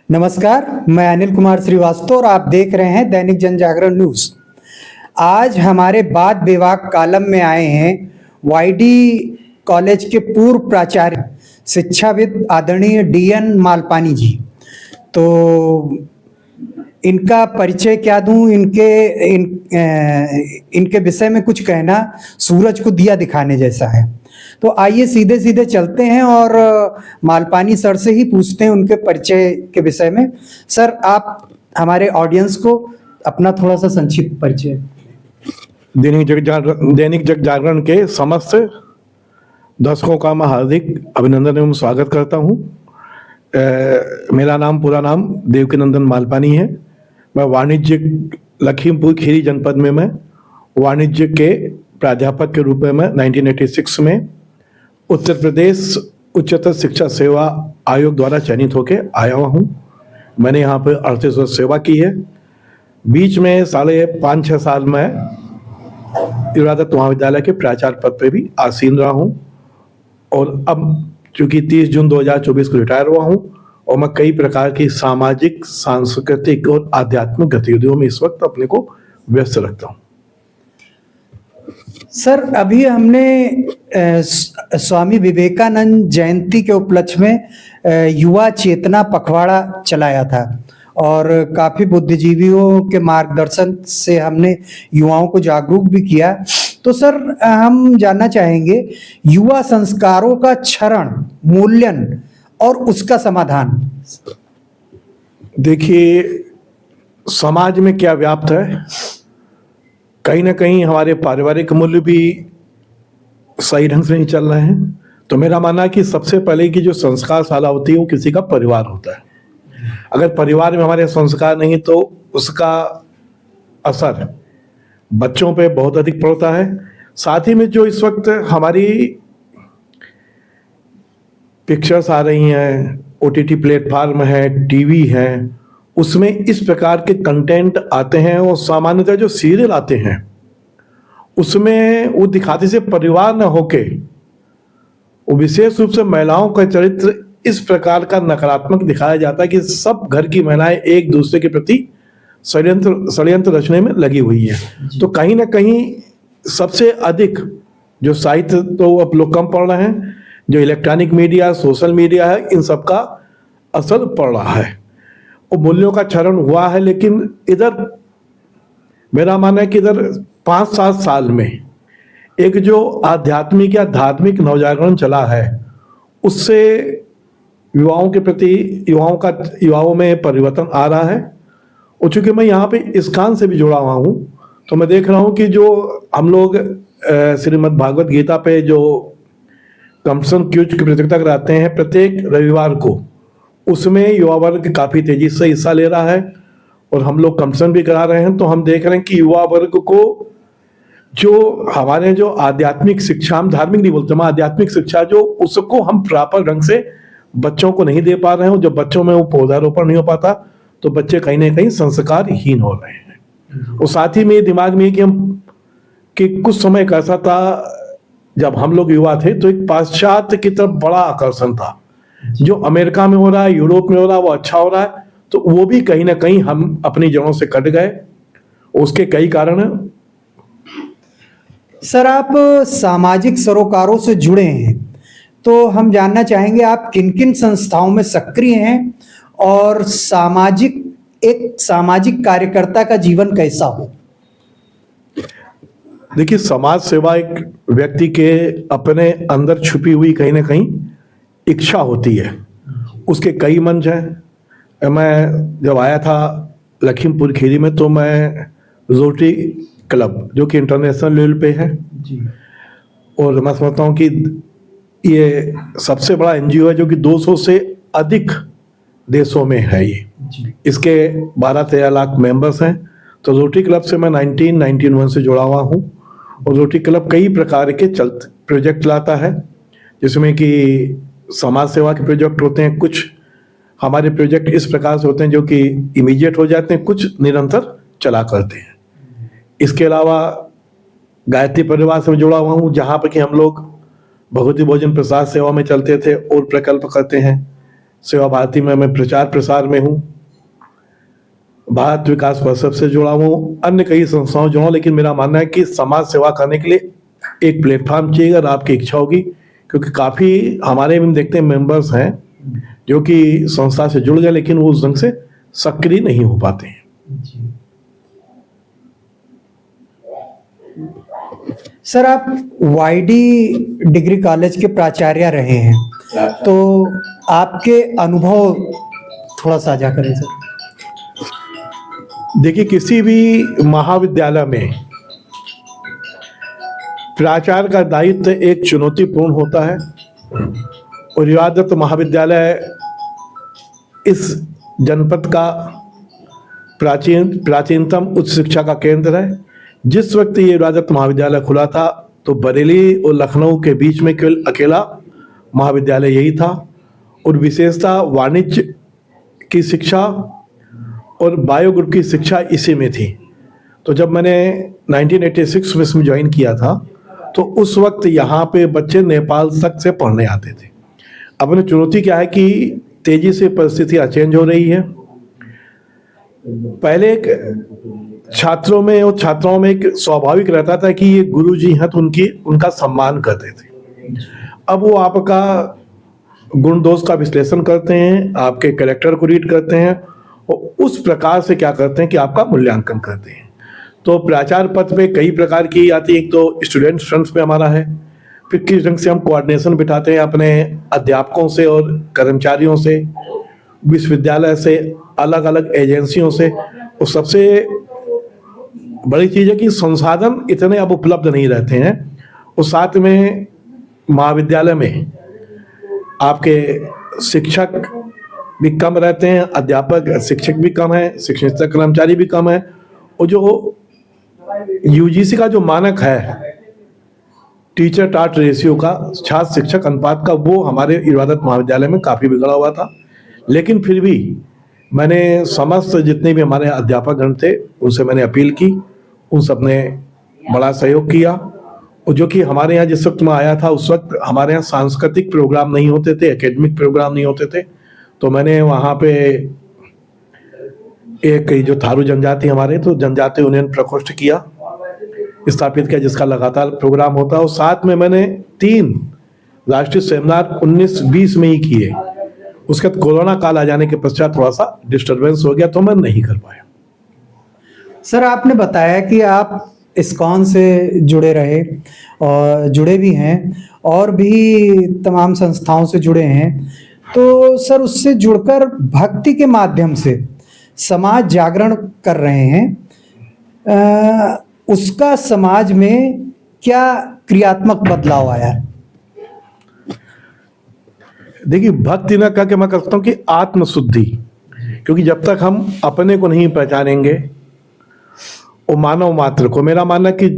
नमस्कार, मैं अनिल कुमार श्रीवास्तव और आप देख रहे हैं दैनिक जनजागरण न्यूज। आज हमारे वाद विवाद कॉलम में आए हैं वाईडी कॉलेज के पूर्व प्राचार्य शिक्षाविद आदरणीय डीएन मालपानी जी। तो इनका परिचय क्या दूं, इनके विषय में कुछ कहना सूरज को दिया दिखाने जैसा है। तो आइए सीधे सीधे चलते हैं और मालपानी सर से ही पूछते हैं उनके परिचय के विषय में। सर, आप हमारे ऑडियंस को अपना थोड़ा सा संक्षिप्त परिचय। दैनिक जगजागरण के समस्त दर्शकों का मैं हार्दिक अभिनंदन एवं स्वागत करता हूं। मेरा पूरा नाम देवकीनंदन मालपानी है। मैं वाणिज्य लखीमपुर खीरी जनपद में मैं वाणिज्य के प्राध्यापक के रूप में 1986 में उत्तर प्रदेश उच्चतर शिक्षा सेवा आयोग द्वारा चयनित होकर आया हुआ हूँ। मैंने यहाँ पर 38 वर्ष सेवा की है। बीच में 5.5-6 साल में युवरादत्त महाविद्यालय के प्राचार्य पद पे भी आसीन रहा हूँ और अब चूंकि 30 जून 2024 को रिटायर हुआ हूँ और मैं कई प्रकार की सामाजिक, सांस्कृतिक और आध्यात्मिक गतिविधियों में इस वक्त अपने को व्यस्त रखता हूँ। सर, अभी हमने स्वामी विवेकानंद जयंती के उपलक्ष्य में युवा चेतना पखवाड़ा चलाया था और काफी बुद्धिजीवियों के मार्गदर्शन से हमने युवाओं को जागरूक भी किया। तो सर, हम जानना चाहेंगे युवा संस्कारों का क्षरण, मूल्यन और उसका समाधान। देखिए, समाज में क्या व्याप्त है, कहीं ना कहीं हमारे पारिवारिक मूल्य भी सही ढंग से नहीं चल रहे हैं। तो मेरा मानना है कि सबसे पहले की जो संस्कारशाला होती है वो किसी का परिवार होता है। अगर परिवार में हमारे संस्कार नहीं तो उसका असर बच्चों पे बहुत अधिक पड़ता है। साथ ही में जो इस वक्त हमारी पिक्चर्स आ रही हैं, ओटीटी प्लेटफॉर्म है, टीवी है, उसमें इस प्रकार के कंटेंट आते हैं और सामान्यतः जो सीरियल आते हैं उसमें वो दिखाते से परिवार न होके वो विशेष रूप से महिलाओं का चरित्र इस प्रकार का नकारात्मक दिखाया जाता है कि सब घर की महिलाएं एक दूसरे के प्रति षड्यंत्र रचने में लगी हुई है। तो कहीं ना कहीं सबसे अधिक जो साहित्य तो अब लोग कम पढ़ रहे हैं, जो इलेक्ट्रॉनिक मीडिया, सोशल मीडिया है, इन सब का असर पड़ रहा है और मूल्यों का क्षरण हुआ है। लेकिन इधर मेरा मानना है कि इधर 5-7 साल में एक जो आध्यात्मिक या धार्मिक नवजागरण चला है उससे युवाओं के प्रति युवाओं में परिवर्तन आ रहा है। और चूंकि मैं यहाँ पे इस्कॉन से भी जुड़ा हुआ हूँ तो मैं देख रहा हूँ कि जो हम लोग श्रीमद् भागवत गीता पे जो कंसन क्यूज की प्रतियोगिता कराते हैं प्रत्येक रविवार को, उसमें युवा वर्ग काफी तेजी से हिस्सा ले रहा है और हम लोग कंसन भी करा रहे हैं। तो हम देख रहे हैं कि युवा वर्ग को जो हमारे जो आध्यात्मिक शिक्षा, हम धार्मिक नहीं बोलते, मैं आध्यात्मिक शिक्षा जो उसको हम प्रॉपर ढंग से बच्चों को नहीं दे पा रहे हैं। जब बच्चों में वो पौधारोपण नहीं हो पाता तो बच्चे कहीं ना कहीं संस्कारहीन हो रहे हैं। और साथ ही में दिमाग में कि कुछ समय का ऐसा था जब हम लोग युवा थे तो एक पाश्चात्य की तरफ बड़ा आकर्षण था। जो अमेरिका में हो रहा है, यूरोप में हो रहा है, वो अच्छा हो रहा है, तो वो भी कहीं ना कहीं हम अपनी जड़ों से कट गए। उसके कई कारण हैं। सर, आप सामाजिक सरोकारों से जुड़े हैं तो हम जानना चाहेंगे आप किन किन संस्थाओं में सक्रिय हैं और एक सामाजिक कार्यकर्ता का जीवन कैसा हो। देखिए, समाज सेवा एक व्यक्ति के अपने अंदर छुपी हुई कहीं ना कहीं इच्छा होती है। उसके कई मंच हैं। मैं जब आया था लखीमपुर खीरी में तो मैं रोटरी क्लब जो कि इंटरनेशनल लेवल पे है जी, और मैं समझता हूँ कि ये सबसे बड़ा एनजीओ है जो कि 200 से अधिक देशों में है ये जी। इसके 12-13 लाख मेंबर्स हैं। तो रोटरी क्लब से मैं 1991 से जुड़ा हुआ हूँ और रोटरी क्लब कई प्रकार के प्रोजेक्ट चलाता है, जिसमें कि समाज सेवा के प्रोजेक्ट होते हैं। कुछ हमारे प्रोजेक्ट इस प्रकार से होते हैं जो कि इमीडिएट हो जाते हैं, कुछ निरंतर चला करते हैं। इसके अलावा गायत्री परिवार से जुड़ा हुआ हूँ जहाँ पर कि हम लोग भगवती भोजन प्रसाद सेवा में चलते थे और प्रकल्प करते हैं। सेवा भारती में मैं प्रचार प्रसार में हूँ, भारत विकास परिषद से जुड़ा हूँ, अन्य कई संस्थाओं जुड़ा हूँ। लेकिन मेरा मानना है कि समाज सेवा करने के लिए एक प्लेटफॉर्म चाहिए अगर आपकी इच्छा होगी, क्योंकि काफ़ी हमारे में देखते हैं मेंबर्स हैं जो कि संस्था से जुड़ गए लेकिन वो उस ढंग से सक्रिय नहीं हो पाते हैं। सर, आप वाईडी डिग्री कॉलेज के प्राचार्य रहे हैं, तो आपके अनुभव थोड़ा साझा करें सर। देखिए, किसी भी महाविद्यालय में प्राचार्य का दायित्व एक चुनौतीपूर्ण होता है और युवा दत्त महाविद्यालय इस जनपद का प्राचीनतम उच्च शिक्षा का केंद्र है। जिस वक्त ये युवा दत्त महाविद्यालय खुला था तो बरेली और लखनऊ के बीच में केवल अकेला महाविद्यालय यही था और विशेषता वाणिज्य की शिक्षा और बायो ग्रुप की शिक्षा इसी में थी। तो जब मैंने 1986 में इसमें ज्वाइन किया था तो उस वक्त यहाँ पे बच्चे नेपाल तक से पढ़ने आते थे। अब अपनी चुनौती क्या है कि तेजी से परिस्थितियाँ चेंज हो रही है। पहले छात्रों में और छात्राओं में एक स्वाभाविक रहता था कि ये गुरुजी हैं तो उनका सम्मान करते थे। अब वो आपका गुण दोष का विश्लेषण करते हैं, आपके कैरेक्टर को रीड करते हैं और उस प्रकार से क्या करते हैं कि आपका मूल्यांकन करते हैं। तो प्राचार्य पद पे कई प्रकार की आती है। एक तो स्टूडेंट फ्रंट पे हमारा है, फिर किस ढंग से हम कोऑर्डिनेशन बिठाते हैं अपने अध्यापकों से और कर्मचारियों से, विश्वविद्यालय से, अलग अलग एजेंसियों से। और सबसे बड़ी चीज़ है कि संसाधन इतने अब उपलब्ध नहीं रहते हैं और साथ में महाविद्यालय में आपके शिक्षक भी कम रहते हैं, अध्यापक शिक्षक भी कम है, शिक्षक कर्मचारी भी कम है। और जो यूजीसी का जो मानक है टीचर टाट रेशियो का, छात्र शिक्षक अनुपात का, वो हमारे युवा दत्त महाविद्यालय में काफ़ी बिगड़ा हुआ था। लेकिन फिर भी मैंने समस्त जितने भी हमारे अध्यापकगण थे उनसे मैंने अपील की, उन सब ने बड़ा सहयोग किया। और जो कि हमारे यहाँ जिस वक्त मैं आया था उस वक्त हमारे यहाँ सांस्कृतिक प्रोग्राम नहीं होते थे, एकेडमिक प्रोग्राम नहीं होते थे। तो मैंने वहाँ पे एक जो थारू जनजाति हमारे, तो जनजाति यूनियन प्रकोष्ठ किया, स्थापित किया, जिसका लगातार प्रोग्राम होता है। और साथ में मैंने 3 राष्ट्रीय सेमिनार 19-20 में ही किए। उसके बाद कोरोना काल आ जाने के पश्चात थोड़ा सा डिस्टर्बेंस हो गया तो मैं नहीं कर पाया। सर, आपने बताया कि आप इस्कॉन से जुड़े रहे और जुड़े भी हैं और भी तमाम संस्थाओं से जुड़े हैं। तो सर, उससे जुड़कर भक्ति के माध्यम से समाज जागरण कर रहे हैं, उसका समाज में क्या क्रियात्मक बदलाव आया? देखिए, भक्ति न कह के मैं कहता हूँ कि आत्मशुद्धि, क्योंकि जब तक हम अपने को नहीं पहचानेंगे और मानव मात्र को, मेरा मानना कि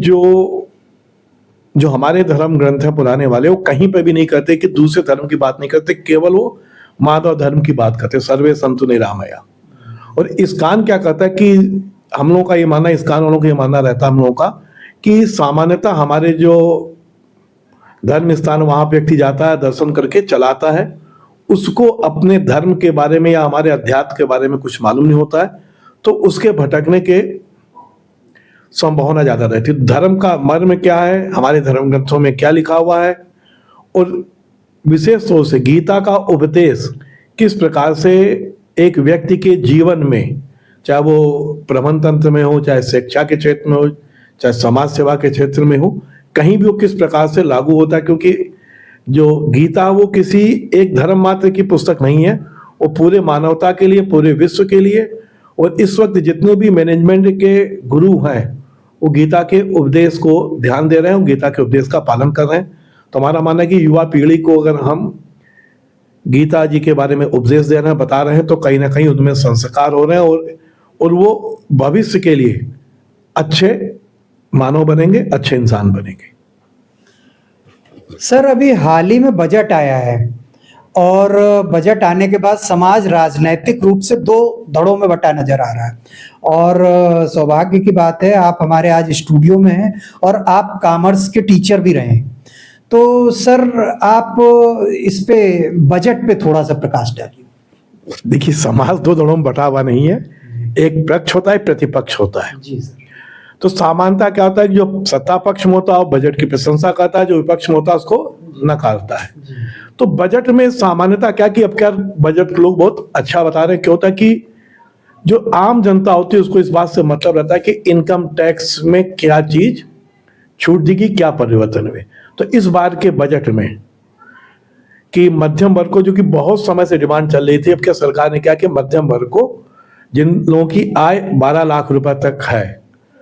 जो हमारे धर्म ग्रंथ हैं पुराने वाले, वो कहीं पे भी नहीं कहते कि दूसरे धर्म की बात नहीं करते, केवल वो मानव धर्म की बात करते, सर्वे संतु निरामया। और इस्कॉन क्या कहता है कि हम लोगों का ये मानना, इस्कॉन वालों का ये मानना रहता है हम लोगों का कि सामान्यतः हमारे जो धर्म स्थान वहाँ पे व्यक्ति जाता है, दर्शन करके चलाता है, उसको अपने धर्म के बारे में या हमारे अध्यात्म के बारे में कुछ मालूम नहीं होता है, तो उसके भटकने के संभावना ज़्यादा रहती है। धर्म का मर्म क्या है, हमारे धर्म ग्रंथों में क्या लिखा हुआ है, और विशेष तौर से गीता का उपदेश किस प्रकार से एक व्यक्ति के जीवन में, चाहे वो प्रबंध तंत्र में हो, चाहे शिक्षा के क्षेत्र में हो, चाहे समाज सेवा के क्षेत्र में हो, कहीं भी वो किस प्रकार से लागू होता है। क्योंकि जो गीता वो किसी एक धर्म मात्र की पुस्तक नहीं है, वो पूरे मानवता के लिए, पूरे विश्व के लिए। और इस वक्त जितने भी मैनेजमेंट के गुरु हैं वो गीता के उपदेश को ध्यान दे रहे हैं, गीता के उपदेश का पालन कर रहे हैं। तो हमारा मानना है कि युवा पीढ़ी को अगर हम गीता जी के बारे में उपदेश दे रहे हैं, बता रहे हैं, तो कहीं ना कहीं उनमें संस्कार हो रहे हैं और वो भविष्य के लिए अच्छे मानव बनेंगे, अच्छे इंसान बनेंगे। सर, अभी हाल ही में बजट आया है और बजट आने के बाद समाज राजनैतिक रूप से 2 धड़ों में बटा नजर आ रहा है। और सौभाग्य की बात है आप हमारे आज स्टूडियो में हैं और आप कॉमर्स के टीचर भी रहे हैं। तो सर, आप इस पे बजट पे थोड़ा सा प्रकाश डालिए। देखिए, समाज दो धड़ों में बटा हुआ नहीं है, एक पक्ष होता है, प्रतिपक्ष होता है। जी सर। तो सामान्यता क्या होता है कि जो सत्ता पक्ष में होता है वो बजट की प्रशंसा करता है, जो विपक्ष में होता है उसको नकारता है। तो बजट में सामान्यता क्या कि अब क्या बजट लोग बहुत अच्छा बता रहे हैं, क्या होता है कि जो आम जनता होती है उसको इस बात से मतलब रहता है कि इनकम टैक्स में क्या चीज छूट देगी, क्या परिवर्तन हुए। तो इस बार के बजट में कि मध्यम वर्ग को, जो कि बहुत समय से डिमांड चल रही थी, अब क्या सरकार ने क्या कि मध्यम वर्ग को, जिन लोगों की आय 12 लाख रुपए तक है,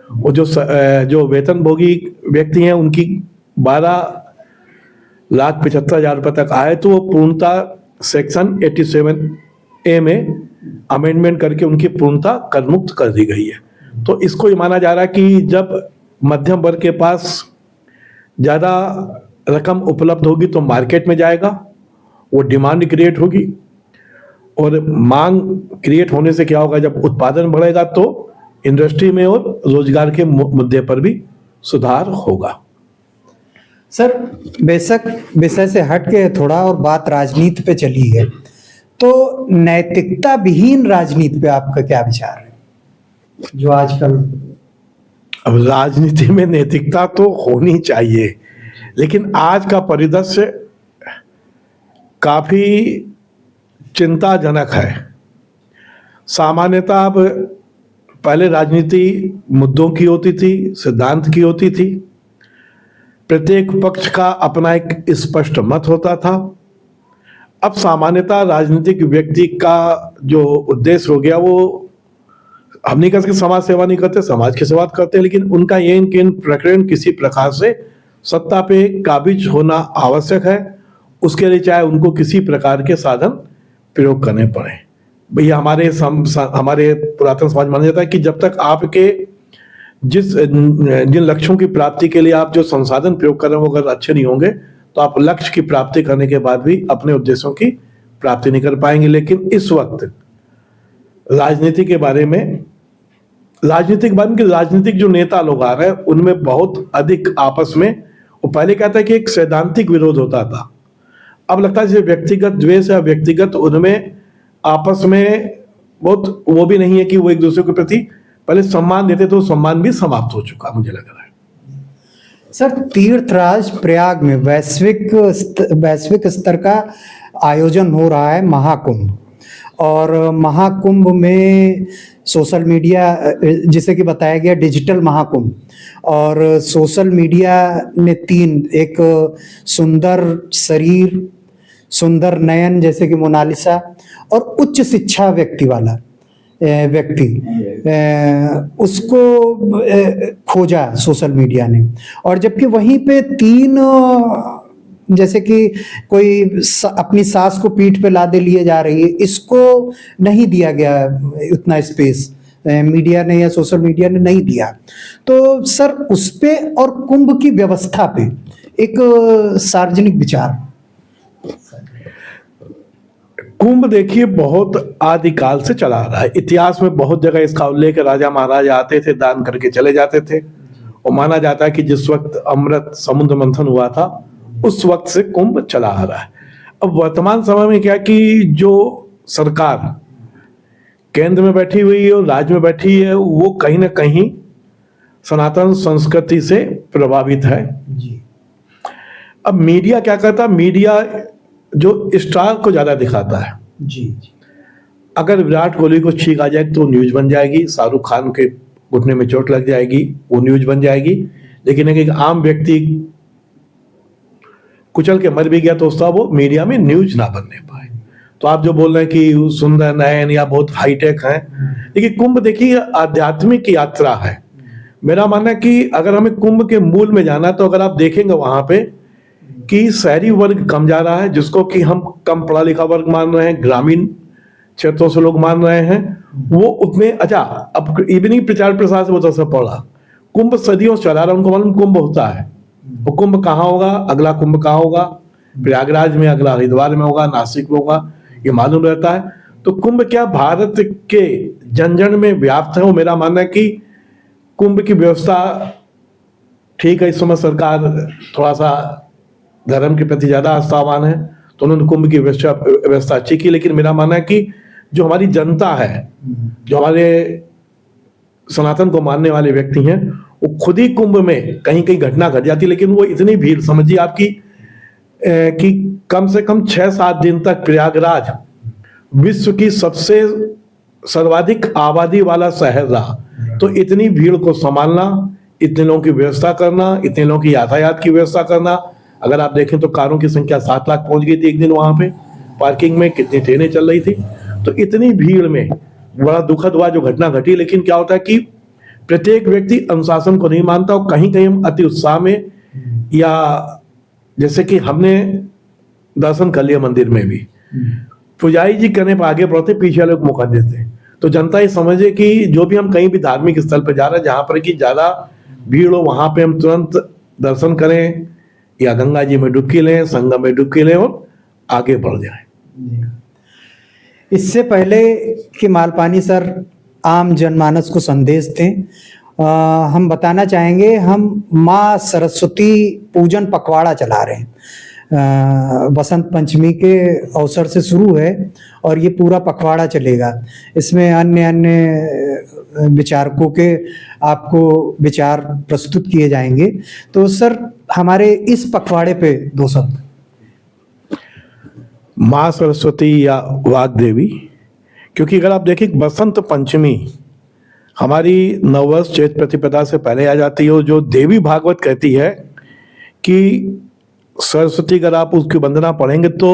वो जो वेतनभोगी व्यक्ति हैं उनकी 12,75,000 रुपए तक आए, तो वो पूर्णतः सेक्शन 87A में अमेंडमेंट करके उनकी पूर्णतः कर मुक्त कर दी गई है। तो इसको ये माना जा रहा है कि जब मध्यम वर्ग के पास ज्यादा रकम उपलब्ध होगी तो मार्केट में जाएगा, वो डिमांड क्रिएट होगी, और मांग क्रिएट होने से क्या होगा, जब उत्पादन बढ़ेगा तो इंडस्ट्री में और रोजगार के मुद्दे पर भी सुधार होगा। सर, बेशक विषय से हट के थोड़ा और बात राजनीति पे चली है, तो नैतिकता विहीन राजनीति पे आपका क्या विचार है, जो आजकल? अब राजनीति में नैतिकता तो होनी चाहिए, लेकिन आज का परिदृश्य काफी चिंताजनक है। सामान्यतः अब पहले राजनीति मुद्दों की होती थी, सिद्धांत की होती थी, प्रत्येक पक्ष का अपना एक स्पष्ट मत होता था। अब सामान्यतः राजनीतिक व्यक्ति का जो उद्देश्य हो गया, वो हम नहीं कह सकते समाज सेवा नहीं करते, समाज की सेवा करते हैं, लेकिन उनका ये कि इन प्रकरण किसी प्रकार से सत्ता पे काबिज होना आवश्यक है, उसके लिए चाहे उनको किसी प्रकार के साधन प्रयोग करने पड़े। भैया हमारे पुरातन समाज माना जाता है कि जब तक आपके जिन लक्ष्यों की प्राप्ति के लिए आप जो संसाधन प्रयोग कर रहे हैं वो अगर अच्छे नहीं होंगे तो आप लक्ष्य की प्राप्ति करने के बाद भी अपने उद्देश्यों की प्राप्ति नहीं कर पाएंगे। लेकिन इस वक्त राजनीतिक बारे में राजनीतिक जो नेता लोग आ रहे हैं उनमें बहुत अधिक आपस में, वो पहले कहता है कि एक सैद्धांतिक विरोध होता था, अब लगता है जैसे व्यक्तिगत द्वेष या व्यक्तिगत उनमें आपस में बहुत वो भी नहीं है कि वो एक दूसरे के प्रति पहले सम्मान देते, तो सम्मान भी समाप्त हो चुका मुझे लग रहा है। सर, तीर्थराज प्रयाग में वैश्विक स्तर का आयोजन हो रहा है महाकुंभ, और महाकुंभ में सोशल मीडिया, जिसे कि बताया गया डिजिटल महाकुंभ, और सोशल मीडिया ने एक सुंदर शरीर, सुंदर नयन जैसे कि मोनालिसा, और उच्च शिक्षा व्यक्ति उसको खोजा सोशल मीडिया ने, और जबकि वहीं पे 3 जैसे कि कोई अपनी सास को पीठ पे लादे लिए जा रही है, इसको नहीं दिया गया उतना स्पेस, मीडिया ने या सोशल मीडिया ने नहीं दिया। तो सर, उस पे और कुंभ की व्यवस्था पे एक सार्वजनिक विचार। कुंभ देखिए बहुत आदिकाल से चला आ रहा है, इतिहास में बहुत जगह इसका उल्लेख, राजा महाराजा आते थे, दान करके चले जाते थे, और माना जाता है कि जिस वक्त अमृत समुद्र मंथन हुआ था उस वक्त से कुंभ चला आ रहा है। अब वर्तमान समय में क्या कि जो सरकार केंद्र में बैठी हुई है और राज्य में बैठी है, वो कहीं ना कहीं सनातन संस्कृति से प्रभावित है जी। अब मीडिया क्या करता है, मीडिया जो स्टार को ज्यादा दिखाता है जी। अगर विराट कोहली को छींक आ जाए तो न्यूज बन जाएगी, शाहरुख खान के घुटने में चोट लग जाएगी वो न्यूज बन जाएगी, लेकिन एक आम व्यक्ति कुचल के मर भी गया तो उसका वो मीडिया में न्यूज ना बनने पाए। तो आप जो बोल रहे हैं कि सुंदर नयन या बहुत हाईटेक है, देखिए कुंभ देखिए आध्यात्मिक यात्रा है। मेरा मानना है कि अगर हमें कुंभ के मूल में जाना, तो अगर आप देखेंगे वहां पे कि शहरी वर्ग कम जा रहा है, जिसको कि हम कम पढ़ा लिखा वर्ग मान रहे हैं, ग्रामीण क्षेत्रों से लोग मान रहे हैं, वो उतने अच्छा अब इवनिंग प्रचार प्रसार से बहुत असर पड़ा। कुंभ सदियों से चला रहा है, उनको मालूम कुंभ होता है, वो कुंभ कहाँ होगा, अगला कुंभ कहाँ होगा, प्रयागराज में, अगला हरिद्वार में होगा, नासिक में होगा, ये मालूम रहता है। तो कुंभ क्या भारत के जन जन में व्याप्त है। वो मेरा मानना है कि कुंभ की व्यवस्था ठीक है, इस समय सरकार थोड़ा सा धर्म के प्रति ज्यादा आस्थावान है, तो उन्होंने कुंभ की व्यवस्था अच्छी की, लेकिन मेरा मानना है कि जो हमारी जनता है, जो हमारे सनातन को मानने वाले व्यक्ति हैं, वो खुद ही कुंभ में कहीं कहीं घटना घट जाती, लेकिन वो इतनी भीड़ समझिए आपकी कि कम से कम 6-7 दिन तक प्रयागराज विश्व की सबसे सर्वाधिक आबादी वाला शहर रहा। तो इतनी भीड़ को संभालना, इतने लोगों की व्यवस्था करना, इतने लोगों की यातायात की व्यवस्था करना, अगर आप देखें तो कारों की संख्या 7 लाख पहुंच गई थी एक दिन वहां पे पार्किंग में, कितनी ट्रेनें चल रही थी। तो इतनी भीड़ में बड़ा दुखद हुआ जो घटना घटी। लेकिन क्या होता है कि प्रत्येक व्यक्ति अनुशासन को नहीं मानता, और कहीं कहीं हम अति उत्साह में, या जैसे कि हमने दर्शन कर लिया मंदिर में भी, पुजारी जी करने पर आगे बढ़ते, पीछे वाले को मौका देते। तो जनता ये समझे कि जो भी हम कहीं भी धार्मिक स्थल पर जा रहे हैं जहां पर कि ज्यादा भीड़ हो, वहां पे हम तुरंत दर्शन करें, या गंगा जी में डुबकी लें, संगम में डुबकी लें और आगे बढ़ जाएं। इससे पहले कि मालपानी सर आम जनमानस को संदेश दें, हम बताना चाहेंगे हम माँ सरस्वती पूजन पखवाड़ा चला रहे हैं। बसंत पंचमी के अवसर से शुरू है और ये पूरा पखवाड़ा चलेगा। इसमें अन्य अन्य विचारकों के आपको विचार प्रस्तुत किए जाएंगे। तो सर हमारे इस पखवाड़े पे 2 शब्द। माँ सरस्वती या वाग्देवी, क्योंकि अगर आप देखें बसंत पंचमी हमारी नववर्ष चैत प्रतिपदा से पहले आ जाती है, और जो देवी भागवत कहती है कि सरस्वती अगर आप उसकी वंदना पढ़ेंगे तो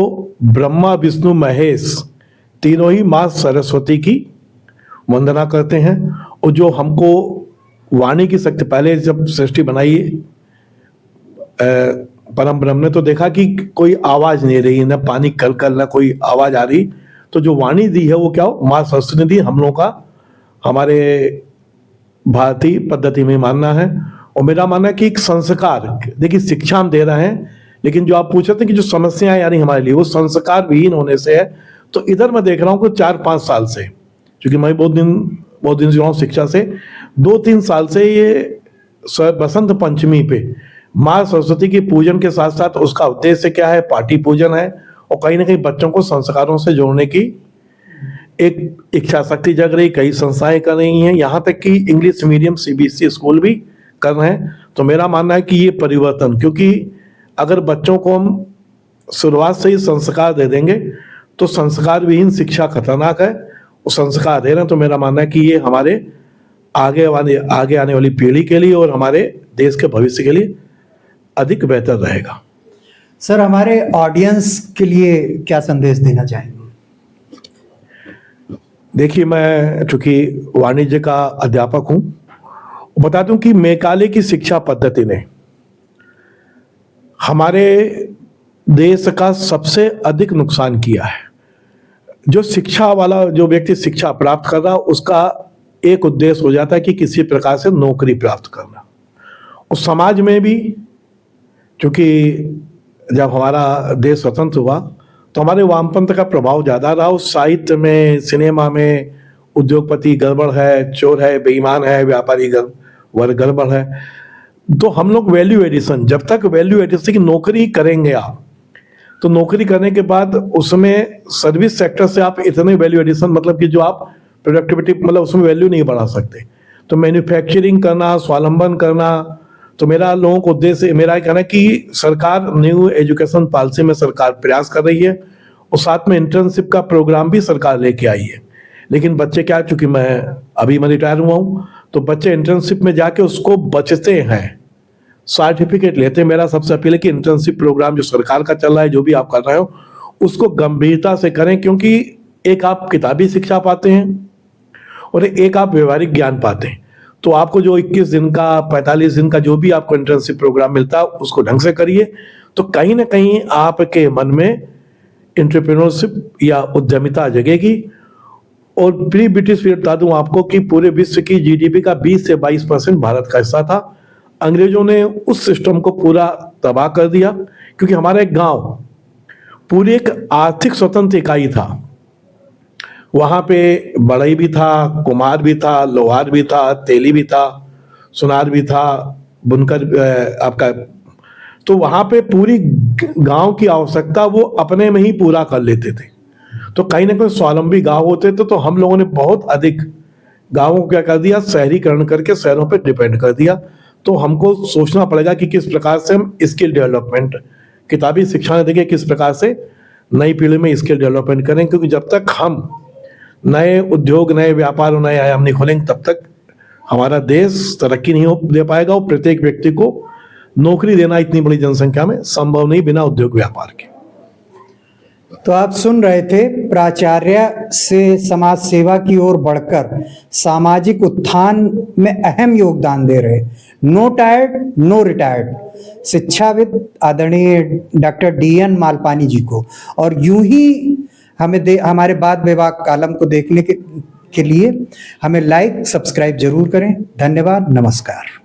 ब्रह्मा विष्णु महेश तीनों ही माँ सरस्वती की वंदना करते हैं। और जो हमको वाणी की शक्ति, पहले जब सृष्टि बनाई परम ब्रह्म ने तो देखा कि कोई आवाज नहीं रही, न पानी कल कल न कोई आवाज आ रही, तो जो वाणी दी है वो क्या हो, माँ सरस्वती ने दी। हम लोगों का, हमारे भारतीय पद्धति में मानना है। और मेरा मानना है कि एक संस्कार, देखिए शिक्षा हम दे रहे हैं, लेकिन जो आप पूछ रहे थे कि जो समस्याएं यानी हमारे लिए वो संस्कार विहीन होने से है। तो इधर मैं देख रहा हूँ कि 4-5 साल से, क्योंकि मैं बहुत दिन से हूँ शिक्षा से, 2-3 साल से ये बसंत पंचमी पे माँ सरस्वती की पूजन के साथ साथ उसका उद्देश्य क्या है, पार्टी पूजन है, और कहीं ना कहीं बच्चों को संस्कारों से जोड़ने की एक इच्छा शक्ति जग रही, कई संस्थाएं कर रही हैं, यहाँ तक कि इंग्लिश मीडियम CBSE स्कूल भी कर रहे हैं। तो मेरा मानना है कि ये परिवर्तन, क्योंकि अगर बच्चों को हम शुरुआत से ही संस्कार दे देंगे तो संस्कार विहीन शिक्षा खतरनाक है। वो संस्कार दे रहे हैं, तो मेरा मानना है कि ये हमारे आगे आने वाली पीढ़ी के लिए और हमारे देश के भविष्य के लिए अधिक बेहतर रहेगा। सर हमारे ऑडियंस के लिए क्या संदेश देना चाहेंगे? देखिए, मैं चूंकि वाणिज्य का अध्यापक हूं, बता दूं कि मैकाले की शिक्षा पद्धति ने हमारे देश का सबसे अधिक नुकसान किया है। जो शिक्षा वाला जो व्यक्ति शिक्षा प्राप्त कर रहा, उसका एक उद्देश्य हो जाता है कि किसी प्रकार से नौकरी प्राप्त करना। उस समाज में भी, क्योंकि जब हमारा देश स्वतंत्र हुआ तो हमारे वामपंथ का प्रभाव ज़्यादा रहा। उस साहित्य में, सिनेमा में उद्योगपति गड़बड़ है, चोर है, बेईमान है, व्यापारी वर्ग गड़बड़ है। तो हम लोग वैल्यू एडिशन, जब तक वैल्यू एडिशन की नौकरी करेंगे आप, तो नौकरी करने के बाद उसमें सर्विस सेक्टर से आप इतने वैल्यू एडिशन, मतलब कि जो आप प्रोडक्टिविटी, मतलब उसमें वैल्यू नहीं बढ़ा सकते। तो मैन्युफैक्चरिंग करना, स्वावलंबन करना, तो मेरा लोगों को उद्देश्य, मेरा कहना है कि सरकार न्यू एजुकेशन पॉलिसी में सरकार प्रयास कर रही है, और साथ में इंटर्नशिप का प्रोग्राम भी सरकार लेके आई है। लेकिन बच्चे क्या, चूंकि मैं रिटायर हुआ हूँ, तो बच्चे इंटर्नशिप में जाके उसको बचते हैं, सर्टिफिकेट लेते हैं। मेरा सबसे अपील है कि इंटर्नशिप प्रोग्राम जो सरकार का चल रहा है, जो भी आप कर रहे हो, उसको गंभीरता से करें, क्योंकि एक आप किताबी शिक्षा पाते हैं और एक आप व्यवहारिक ज्ञान पाते हैं। तो आपको जो 21 दिन का, 45 दिन का जो भी आपको इंटर्नशिप प्रोग्राम मिलता है, उसको ढंग से करिए, तो कहीं ना कहीं आपके मन में एंटरप्रेन्योरशिप या उद्यमिता जगेगी। और प्री ब्रिटिश पीरियड बता दूं आपको कि पूरे विश्व की GDP का 20 से 22% भारत का हिस्सा था। अंग्रेजों ने उस सिस्टम को पूरा तबाह कर दिया, क्योंकि हमारा एक गांव पूरी एक आर्थिक स्वतंत्र इकाई था। वहां पे बढ़ई भी था, कुम्हार भी था, लोहार भी था, तेली भी था, सुनार भी था, बुनकर आपका, तो वहां पे पूरी गांव की आवश्यकता वो अपने में ही पूरा कर लेते थे। तो कहीं ना कहीं स्वावलंबी गांव होते तो हम लोगों ने बहुत अधिक गांवों को क्या कर दिया, शहरीकरण करके शहरों पर डिपेंड कर दिया। तो हमको सोचना पड़ेगा कि किस प्रकार से हम स्किल डेवलपमेंट, किताबी शिक्षा ने देखिए किस प्रकार से नई पीढ़ी में स्किल डेवलपमेंट करें, क्योंकि जब तक हम नए उद्योग, नए व्यापार और नए आयाम नहीं खोलेंगे तब तक हमारा देश तरक्की नहीं दे पाएगा। और प्रत्येक व्यक्ति को नौकरी देना इतनी बड़ी जनसंख्या में संभव नहीं बिना उद्योग व्यापार के। तो आप सुन रहे थे, प्राचार्य से समाज सेवा की ओर बढ़कर सामाजिक उत्थान में अहम योगदान दे रहे नो टायर्ड नो रिटायर्ड शिक्षाविद आदरणीय डॉक्टर DN मालपानी जी को। और यूं ही हमारे बात विभाग कॉलम को देखने के लिए हमें लाइक सब्सक्राइब जरूर करें। धन्यवाद, नमस्कार।